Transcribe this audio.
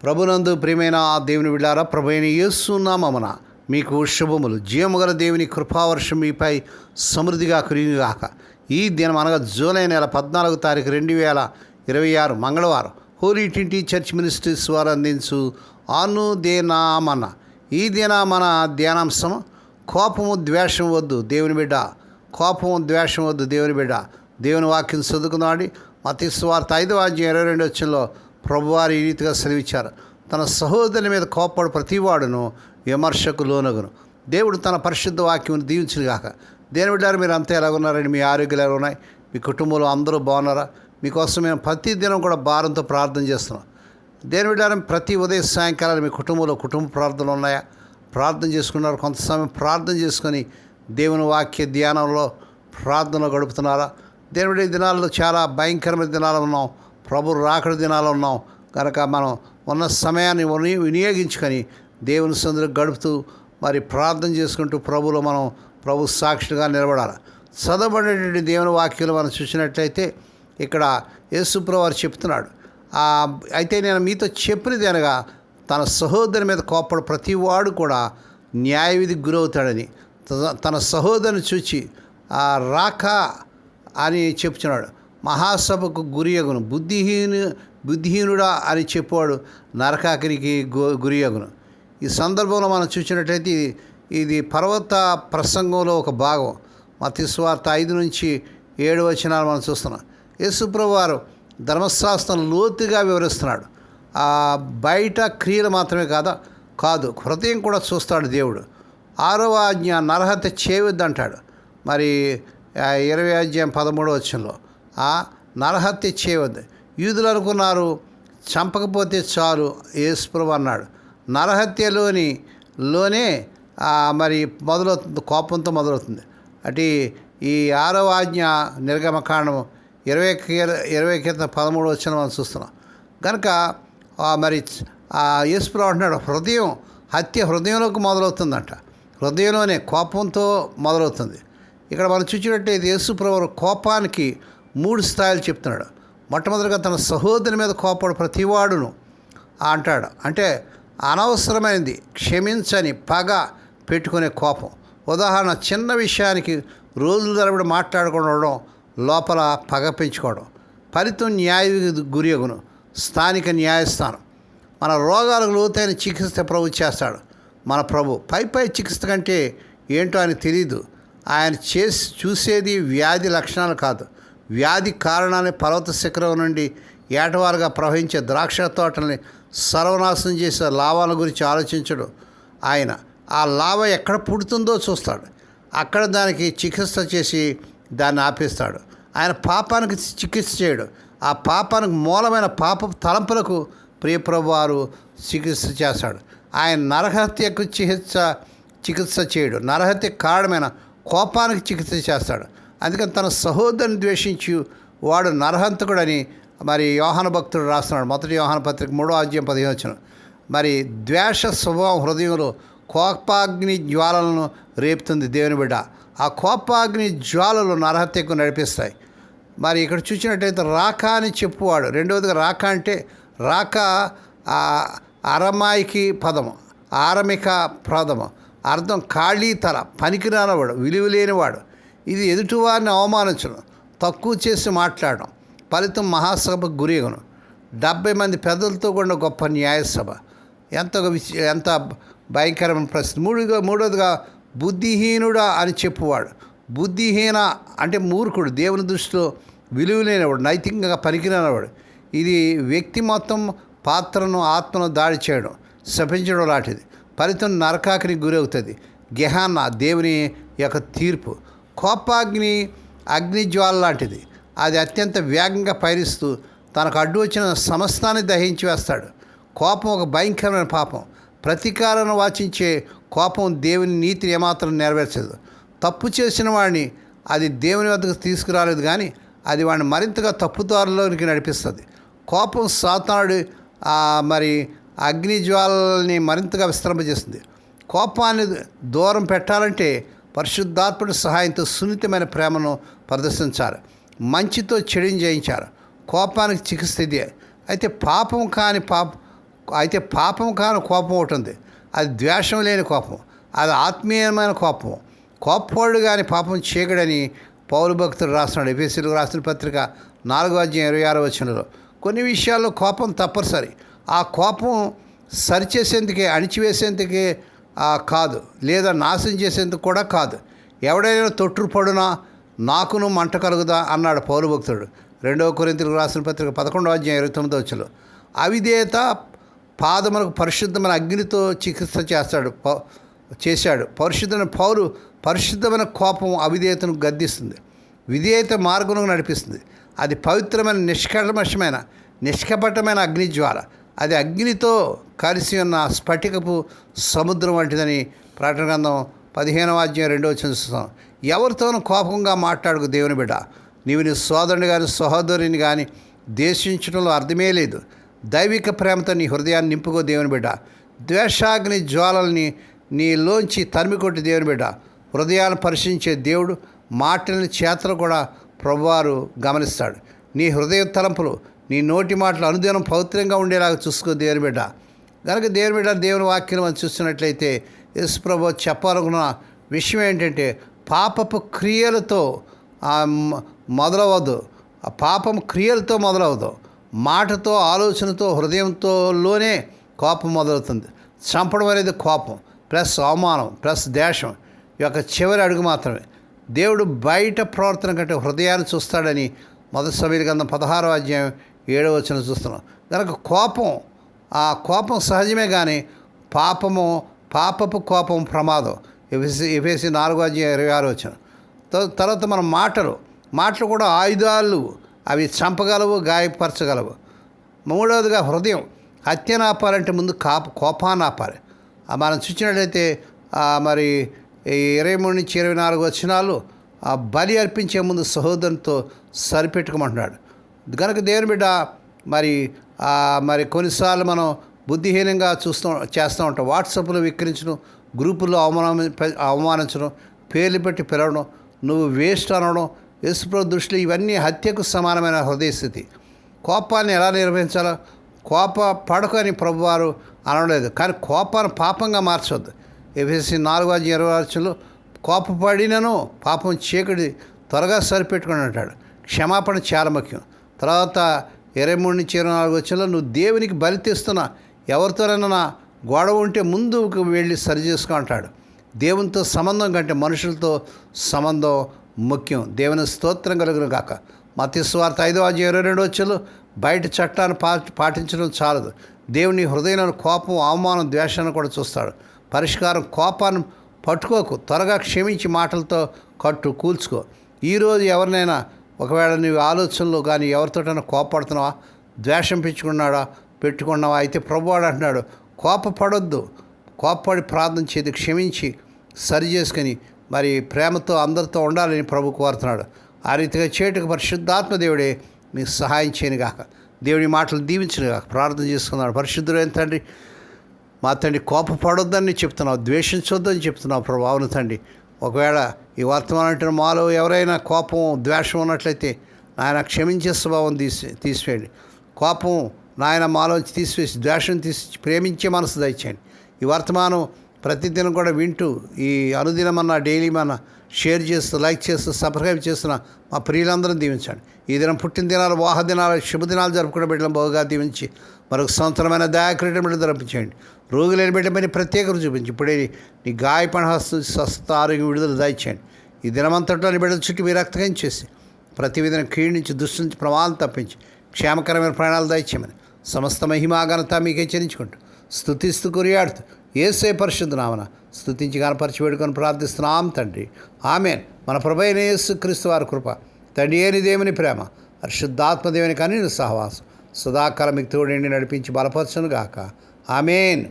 ప్రభునందు ప్రియమైన దేవుని బిడ్డారా, ప్రభువైన యేసు నామమున మీకు శుభములు. జీవముగల దేవుని కృపావర్షం మీపై సమృద్ధిగా కురియుగాక. ఈ దినం అనగా జూలై నెల 14వ తారీఖు 2026 మంగళవారం హోలీ ట్రినిటీ చర్చ్ మినిస్ట్రీస్ వారు అందించు అనుదినమన. ఈ దిన మన ధ్యానాంశం కోపము ద్వేషం వద్దు దేవుని బిడ్డ. కోపము ద్వేషం వద్దు దేవుని బిడ్డ. దేవుని వాక్యం చదువుకున్నాడు. మత్తయి సువార్త 5వ అధ్యాయం 22వ వచనంలో ప్రభువారు ఈ రీతిగా సెలవిచ్చారు, తన సహోదరుని మీద కోప్పడు ప్రతివాడును విమర్శకు లోనగును. దేవుడు తన పరిశుద్ధ వాక్యం దీవించుగాక. దేని బిడ్డారు, మీరు అంతా ఎలాగున్నారండి? మీ ఆరోగ్యాలు ఎలా ఉన్నాయి? మీ కుటుంబంలో అందరూ బాగున్నారా? మీకోసం మేము ప్రతి దినం కూడా భారంతో ప్రార్థన చేస్తున్నాం. దేని బిడ్డారు, ప్రతి ఉదయం సాయంకాలం మీ కుటుంబంలో కుటుంబ ప్రార్థనలు ఉన్నాయా? ప్రార్థన చేసుకున్నారు? కొంత సమయం ప్రార్థన చేసుకొని దేవుని వాక్య ధ్యానంలో ప్రార్థనలో గడుపుతున్నారా? దేని బిడ్డ, ఈ దినాల్లో చాలా భయంకరమైన దినాలు ఉన్నాం. ప్రభు రాకడ దినాలు ఉన్నాం కనుక మనం ఉన్న సమయాన్ని వినియోగించుకొని దేవుని సందులో గడుపుతూ మరి ప్రార్థన చేసుకుంటూ ప్రభులో మనం ప్రభు సాక్షిగా నిలబడాలి. చదవబడేటువంటి దేవుని వాక్యాలు మనం చూసినట్లయితే ఇక్కడ యేసుప్రభువు వారు చెప్తున్నాడు, అయితే నేను మీతో చెప్పినది అనగా తన సహోదరుని మీద కోప్పడు ప్రతివాడు కూడా న్యాయవిధికి గురవుతాడని. తన సహోదరుని చూచి రాక అని చెప్తున్నాడు. మహాసభకు గురియగును. బుద్ధిహీనుడా అని చెప్పాడు నరకాకిరికి గురియగును. ఈ సందర్భంలో మనం చూసినట్లయితే ఇది పర్వత ప్రసంగంలో ఒక భాగం. మత్తయి సువార్త 5 నుంచి 7 వచనాలు మనం చూస్తున్నాం. యేసుప్రభువు వారు ధర్మశాస్త్రం లోతుగా వివరిస్తున్నాడు. బయట క్రియలు మాత్రమే కాదు హృదయం కూడా చూస్తాడు దేవుడు. 6వ ఆజ్ఞ నరహత్య చేయవద్దు అంటాడు. మరి 20వ అధ్యాయం 13వ వచనంలో నరహత్య చేయవద్దు. యూదులు అనుకున్నారు చంపకపోతే చాలు, యేసుప్రభువు అన్నాడు నరహత్యలోనే మరి మొదలవుతుంది, కోపంతో మొదలవుతుంది. అంటే ఈ 6వ ఆజ్ఞ నిర్గమకాండం 20:13 వచనం మనం చూస్తున్నాం. కనుక మరి యేసుప్రభువు అంటున్నాడు, హృదయంలోకి మొదలవుతుందంట. హృదయంలోనే కోపంతో మొదలవుతుంది. ఇక్కడ మనం చూసినట్టయితే యేసుప్రభువు కోపానికి 3 స్థాయిలు చెప్తున్నాడు. మొట్టమొదటిగా తన సహోదరుని మీద కోపడు ప్రతివాడును అంటాడు. అంటే అనవసరమైనది క్షమించని పగ పెట్టుకునే కోపం. ఉదాహరణ, చిన్న విషయానికి రోజుల తరబడి మాట్లాడుకోవడం, లోపల పగ పెంచుకోవడం. ఫలితం న్యాయ గురియగును. స్థానిక న్యాయస్థానం. మన రోగాలకు లోతైన చికిత్స ప్రభు చేస్తాడు. మన ప్రభు పై చికిత్స కంటే ఏంటో ఆయన తెలియదు. ఆయన చూసేది వ్యాధి లక్షణాలు కాదు, వ్యాధి కారణాన్ని పర్వత శిఖరం నుండి ఏటవారుగా ప్రవహించే ద్రాక్ష తోటల్ని సర్వనాశనం చేసే లావాల గురించి ఆలోచించడు. ఆయన ఆ లావ ఎక్కడ పుడుతుందో చూస్తాడు, అక్కడ దానికి చికిత్స చేసి దాన్ని ఆపేస్తాడు. ఆయన పాపానికి చికిత్స చేయడు. ఆ పాపానికి మూలమైన పాప తలంపులకు ప్రియప్రభు వారు చికిత్స చేస్తాడు. ఆయన నరహత్యకు చికిత్స చేయడు. నరహత్య కారణమైన కోపానికి చికిత్స చేస్తాడు. అందుకని తన సహోదరుని ద్వేషించి వాడు నరహంతకుడని మరి యోహాను భక్తుడు రాస్తున్నాడు. మొదటి యోహాను పత్రిక 3వ అధ్యాయం 15వ వచనం. మరి ద్వేష స్వభావం హృదయంలో కోపాగ్ని జ్వాలలను రేపుతుంది దేవుని బిడ్డ. ఆ కోపాగ్ని జ్వాలలు నరహత్యకు నడిపిస్తాయి. మరి ఇక్కడ చూసినట్టయితే రాక అని చెప్పువాడు. రెండవదిగా రాక అంటే అరమాయికి పదము, ఆరమిక పదము. అర్థం ఖాళీ తల, పనికిరానివాడు, విలువలేనివాడు. ఇది ఎదుటివారిని అవమానించడం, తక్కువ చేసి మాట్లాడడం. ఫలితం మహాసభకు గురియగును. 70 మంది పెద్దలతో కూడిన గొప్ప న్యాయసభ. ఎంత భయంకరమైన ప్రశ్న. మూడవదిగా బుద్ధిహీనుడా అని చెప్పువాడు. బుద్ధిహీన అంటే మూర్ఖుడు, దేవుని దృష్టిలో విలువలేనివాడు, నైతికంగా పనికిరానివాడు. ఇది వ్యక్తి మొత్తం పాత్రను ఆత్మను దాడి చేయడం, శపించడం లాంటిది. ఫలితం నరకాకిని గురవుతుంది. గెహాన్నా దేవుని యొక్క తీర్పు. కోపాగ్ని అగ్నిజ్వాల లాంటిది. అది అత్యంత వేగంగా పయనిస్తూ తనకు అడ్డు వచ్చిన సమస్తాన్ని దహించి వేస్తాడు. కోపం ఒక భయంకరమైన పాపం. ప్రతీకారాన్ని వాచించే కోపం దేవుని నీతిని ఏమాత్రం నెరవేర్చదు. తప్పు చేసిన వాడిని అది దేవుని వద్దకు తీసుకురాలేదు, కానీ అది వాడిని మరింతగా తప్పుదారులోనికి నడిపిస్తుంది. కోపం సాతానుడు మరి అగ్నిజ్వాలని మరింతగా విస్తరింపజేస్తుంది. కోపాన్ని దూరం పెట్టాలంటే పరిశుద్ధాత్ముడి సహాయంతో సున్నితమైన ప్రేమను ప్రదర్శించాలి. మంచితో చెడుని జయించారు. కోపానికి చికిత్స ఇదే. అయితే పాపం కాని అయితే పాపం కాని కోపం ఒకటి ఉంది, అది ద్వేషం లేని కోపం, అది ఆత్మీయమైన కోపం. కోప్పడు కానీ పాపం చేయగడని పౌలు భక్తుడు రాస్తున్నాడు. ఎఫెసీయులకు రాసిన పత్రిక 4:26 కొన్ని విషయాల్లో కోపం తప్పనిసరి. ఆ కోపం సరిచేసేందుకే, అణిచివేసేందుకే కాదు, లేదా నాశనం చేసేందుకు కూడా కాదు. ఎవడైనా తొట్టుపడునా నాకును మంట కలుగుదా అన్నాడు పౌలు భక్తుడు 2 కొరింథీయులకు రాసిన పత్రిక 11:29. అవిధేయత పాదములకు పరిశుద్ధమైన అగ్నితో చికిత్స చేశాడు. పరిశుద్ధమైన పౌలు పరిశుద్ధమైన కోపం అవిధేయతను గద్దిస్తుంది, విధేయత మార్గంలో నడిపిస్తుంది. అది పవిత్రమైన నిష్కపటమైన అగ్నిజ్వాల. అది అగ్నితో కలిసి ఉన్న స్ఫటికపు సముద్రం వంటిదని ప్రకటన గ్రంథం 15:2 చూస్తాం. ఎవరితోనూ కోపంగా మాట్లాడుకు దేవుని బిడ్డ. నీవు నీ సోదరుని కానీ సహోదరుని కానీ ద్వేషించడంలో అర్థమే లేదు. దైవిక ప్రేమతో నీ హృదయాన్ని నింపుకో దేవుని బిడ్డ. ద్వేషాగ్ని జ్వాలల్ని నీలోంచి తరిమికొట్టి దేవుని బిడ్డ. హృదయాలను పరిశీలించే దేవుడు మాటలని చేతలు కూడా ప్రభువారు గమనిస్తాడు. నీ హృదయ తలంపులు, నీ నోటి మాటలు అనుదినం పవిత్రంగా ఉండేలాగా చూసుకో దేవుని బిడ్డ. కనుక దేవుని బిడ్డ, దేవుని వాక్యం మనం చూస్తున్నట్లయితే యేసు ప్రభువు చెప్పాలనుకున్న విషయం ఏంటంటే, పాపపు క్రియలతో మొదలవద్దు. పాపం క్రియలతో మొదలవద్దు. మాటతో, ఆలోచనతో, హృదయంతోనే కోపం మొదలవుతుంది. చంపడం అనేది కోపం ప్లస్ అవమానం ప్లస్ దేశం యొక్క చివరి అడుగు మాత్రమే. దేవుడు బయట ప్రవర్తన కంటే హృదయాన్ని చూస్తాడని 1 సమూయేలు గ్రంథం 16:7 చూస్తున్నాం. కనుక కోపం సహజమే, కానీ పాపపు కోపం ప్రమాదం. ఎఫెసీ 4:26. తర్వాత మన మాటలు కూడా ఆయుధాలు, అవి చంపగలవు, గాయపరచగలవు. మూడవదిగా హృదయం. హత్యను ఆపాలంటే ముందు కోపాన్ని ఆపాలి. మనం చూసినట్లయితే మరి 23-24 బలి అర్పించే ముందు సహోదరునితో సరిపెట్టుకోమంటున్నాడు. కనుక దేవుని బిడ్డ, మరి కొన్నిసార్లు మనం బుద్ధిహీనంగా చేస్తూ ఉంటాం. వాట్సాప్లో విక్రించడం, గ్రూపుల్లో అవమానించడం, పేర్లు పెట్టి పిలవడం, నువ్వు వేస్ట్ అనడం, యేసుప్రభు దృష్టిలో ఇవన్నీ హత్యకు సమానమైన హృదయ స్థితి. కోపాన్ని ఎలా నిర్వహించాలో పడకు అని ప్రభువారు అనలేదు, కానీ కోపాన్ని పాపంగా మార్చవద్దు. ఎఫెసీ 4:26 కోపపడినను పాపం చీకటి త్వరగా సరిపెట్టుకుని అంటాడు. క్షమాపణ చాలా ముఖ్యం. తర్వాత 23-24 నువ్వు దేవునికి బలి తెస్తున్నా ఎవరితోనైనా గొడవ ఉంటే ముందుకు వెళ్ళి సరి చేసుకో అంటాడు. దేవునితో సంబంధం కంటే మనుషులతో సంబంధం ముఖ్యం. దేవుని స్తోత్రం కలుగును గాక. మత్తయి సువార్త 5:22 బయట చట్టాన్ని పాటించడం చాలదు. దేవుని హృదయంలో కోపం, అవమానం, ద్వేషాన్ని కూడా చూస్తాడు. పరిష్కారం కోపాన్ని పట్టుకోకు, త్వరగా క్షమించి మాటలతో కూల్చుకో. ఈరోజు ఎవరినైనా ఒకవేళ నీవు ఆలోచనలో కానీ ఎవరితోటైనా కోపడుతున్నావా, ద్వేషం పెట్టుకున్నావా, అయితే ప్రభువాడు అంటున్నాడు, కోపపడొద్దు. కోపపడి ప్రార్థన చేసి క్షమించి సరి చేసుకొని మరి ప్రేమతో అందరితో ఉండాలని ప్రభు కోరుతున్నాడు. ఆ రీతిగా చేయటకు పరిశుద్ధాత్మ దేవుడే మీకు సహాయం చేయను గాక. దేవుని మాటలు దీవించను గాక. ప్రార్థన చేసుకున్నాడు. పరిశుద్ధుడైన తండ్రి, మా తండ్రి, కోపపడొద్దని చెప్తున్నావు, ద్వేషించొద్దని చెప్తున్నావు ప్రభు. అవును తండ్రి, ఒకవేళ ఈ వర్తమానం అంటే మాలో ఎవరైనా కోపం, ద్వేషం ఉన్నట్లయితే నాయన క్షమించే స్వభావం తీసివేయండి. కోపం నాయన మాలోంచి తీసివేసి ద్వేషం ప్రేమించే మనసు దయచేయండి. ఈ వర్తమానం ప్రతిదినం కూడా వింటూ ఈ అనుదినమన్నా డైలీ మన్నా షేర్ చేస్తూ, లైక్ చేస్తూ, సబ్స్క్రైబ్ చేస్తున్న మా ప్రియులందరూ దీవించండి. ఈ దినం పుట్టిన దినాలు, వాహ దినాలు, శుభదినాలు జరుపుకునే బిడ్డలను బహుగా దీవించి మరొక సంవత్సరమైన దయాక్రీడం బిడ్డ ధరింపచేయండి. రోగులైన బిడ్డపైన ప్రత్యేకత చూపించి ఇప్పుడే నీ గాయపణ హస్తు స్వస్థ ఆరోగ్యం విడుదల దయచేయండి. ఈ దినమంతట్లో నీ బిడ్డల చుట్టూ మీరు రక్తకం చేసి ప్రతి విధంగా కీడు నుంచి, దుష్టు నుంచి, ప్రమాదం తప్పించి క్షేమకరమైన ప్రాణాలు దయచేయమని సమస్త మహిమాఘనత మీకే చెల్లించుకుంటూ స్తుతిస్తూ కొనియాడుతూ యేసే పరిశుద్ధ నామమున స్తుతించి గణపరిచి వేడుకొని ప్రార్థిస్తున్నాం తండ్రి. ఆమేన్. మన ప్రభువైన యేసుక్రీస్తు వారి కృప, తండ్రి అయిన దేవుని ప్రేమ, పరిశుద్ధాత్మ దేవుని కన్నీరు సహవాసం సదాకాలం మీకు తోడండి నడిపించి బలపరచును గాక. ఆమేన్.